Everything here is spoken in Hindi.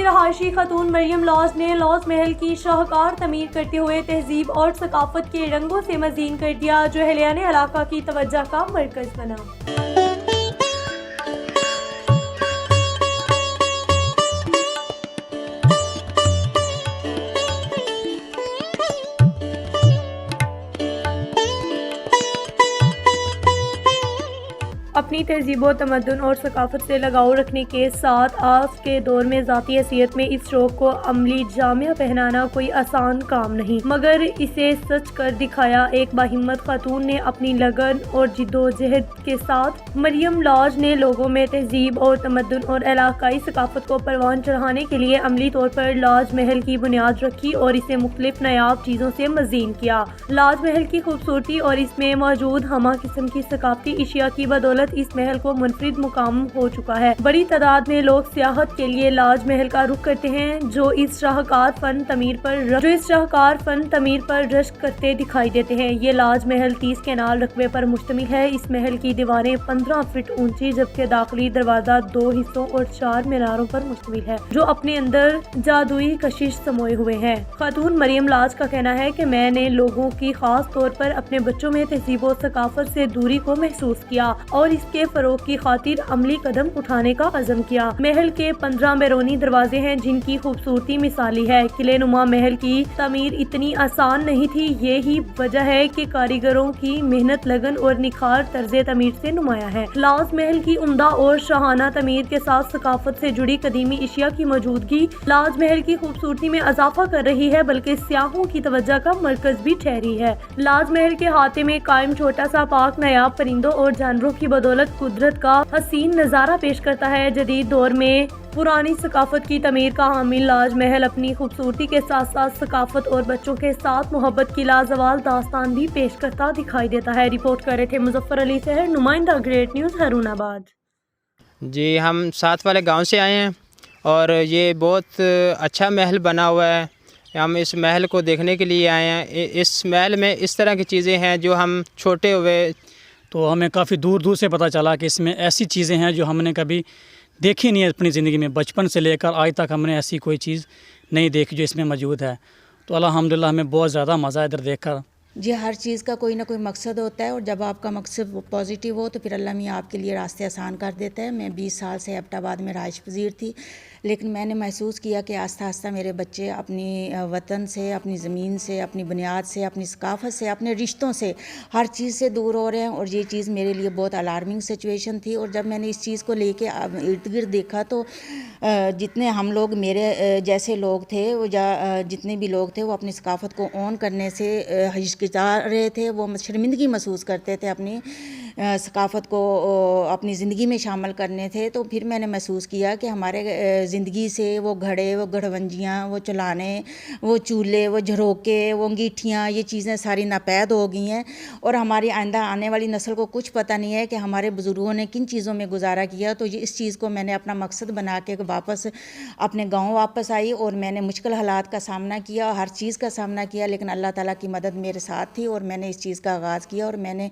रहायशी खातून मरियम लॉज ने लॉज महल की शाहकार तमीर करते हुए तहजीब और सकाफत के रंगों से मज़ीन कर दिया, जो अहलियान इलाका की तवज्जो का मरकज़ बना। अपनी तहजीब व तमद्दुन और सकाफत से लगाव रखने के साथ आज के दौर में ज़ाती हैसियत में इस शौक को अमली जामिया पहनाना कोई आसान काम नहीं, मगर इसे सच कर दिखाया। एक बाहिम्मत खातून ने अपनी लगन और जिद्दोजहद के साथ मरियम लॉज ने लोगों में तहजीब और तमद्दुन और इलाकाई सकाफत को परवान चढ़ाने के लिए अमली तौर पर लॉज महल की बुनियाद रखी और इसे मुख्तलिफ नायाब चीज़ों से मज़ीन किया। लॉज महल की खूबसूरती और इसमें मौजूद हमा किस्म की सकाफती अशिया की बदौलत इस महल को मुनफरिद मुकाम हो चुका है। बड़ी तादाद में लोग सियाहत के लिए लॉज महल का रुख करते हैं, जो इस शाहकार फन तमीर पर रश्क करते दिखाई देते हैं। ये लॉज महल 30 केनाल रकबे पर मुश्तमिल है। इस महल की दीवारें 15 फीट ऊंची, जबकि दाखिली दरवाजा 2 हिस्सों और 4 मीनारों पर मुश्तमिल है, जो अपने अंदर जादुई कशिश समोए हुए हैं। खातून मरियम लॉज का कहना है कि मैंने लोगों की खास तौर पर अपने बच्चों में तहजीब और सकाफत से दूरी को महसूस किया और इसके फरोग की खातिर अमली कदम उठाने का अज़म किया। महल के 15 बैरूनी दरवाजे हैं, जिनकी खूबसूरती मिसाली है। किले नुमा महल की तमीर इतनी आसान नहीं थी। यही वजह है कि कारीगरों की मेहनत, लगन और निखार तर्ज़े तमीर से नुमाया है। लॉज महल की उम्दा और शाहाना तमीर के साथ सकाफत से जुड़ी कदीमी अशिया की मौजूदगी लॉज महल की खूबसूरती में इजाफा कर रही है, बल्कि सियाहों की तवज्जो का मरकज भी ठहरी है। लॉज महल के हाथे में कायम छोटा सा पार्क नायाब परिंदों और जानवरों की बदौलत कुदरत का हसीन नज़ारा पेश करता है। जदीद दौर में पुरानी सकाफत की तमीर का हामिल लॉज महल अपनी खूबसूरती के साथ साथ सकाफत और बच्चों के साथ मोहब्बत की लाजवाल दास्तान भी पेश करता दिखाई देता है। रिपोर्ट कर रहे थे मुजफ्फर अली सहर, नुमाइंदा ग्रेट न्यूज़ हरूनाबाद। जी, हम साथ वाले गांव से आए हैं और ये बहुत अच्छा महल बना हुआ है। हम इस महल को देखने के लिए आए हैं। इस महल में इस तरह की चीज़ें हैं जो हम छोटे हुए तो हमें काफ़ी दूर दूर से पता चला कि इसमें ऐसी चीज़ें हैं जो हमने कभी देखी नहीं है अपनी ज़िंदगी में। बचपन से लेकर आज तक हमने ऐसी कोई चीज़ नहीं देखी जो इसमें मौजूद है। तो अल्हम्दुलिल्लाह हमें बहुत ज़्यादा मज़ा इधर देखकर। जी, हर चीज़ का कोई ना कोई मकसद होता है और जब आपका मकसद पॉजिटिव हो तो फिर अल्लाह मियाँ आपके लिए रास्ते आसान कर देता है। मैं 20 साल से एबटाबाद में राइश पज़ीर थी, लेकिन मैंने महसूस किया कि आस्ता आस्ता मेरे बच्चे अपनी वतन से, अपनी ज़मीन से, अपनी बुनियाद से, अपनी सकाफ़त से, अपने रिश्तों से, हर चीज़ से दूर हो रहे हैं। और ये चीज़ मेरे लिए बहुत अलार्मिंग सिचुएशन थी। और जब मैंने इस चीज़ को लेके इर्द गिर्द देखा तो जितने हम लोग मेरे जैसे लोग थे वो जितने भी लोग थे वो अपनी सकाफ़त को ऑन करने से हिचकिचा रहे थे। वो शर्मिंदगी महसूस करते थे अपनी सकाफ़त को अपनी ज़िंदगी में शामिल करने थे। तो फिर मैंने महसूस किया कि हमारे ज़िंदगी से वो घड़े, वो गढ़वंजियाँ, वो चलाने, वो चूल्हे, वो झरोके, वो अंगीठियाँ, ये चीज़ें सारी नापैद हो गई हैं। और हमारी आइंदा आने वाली नस्ल को कुछ पता नहीं है कि हमारे बुज़ुर्गों ने किन चीज़ों में गुजारा किया। तो ये इस चीज़ को मैंने अपना मकसद बना के वापस अपने गाँव वापस आई और मैंने मुश्किल हालात का सामना किया, हर चीज़ का सामना किया, लेकिन अल्लाह ताला की मदद मेरे साथ थी और मैंने इस चीज़ का आगाज़ किया और मैंने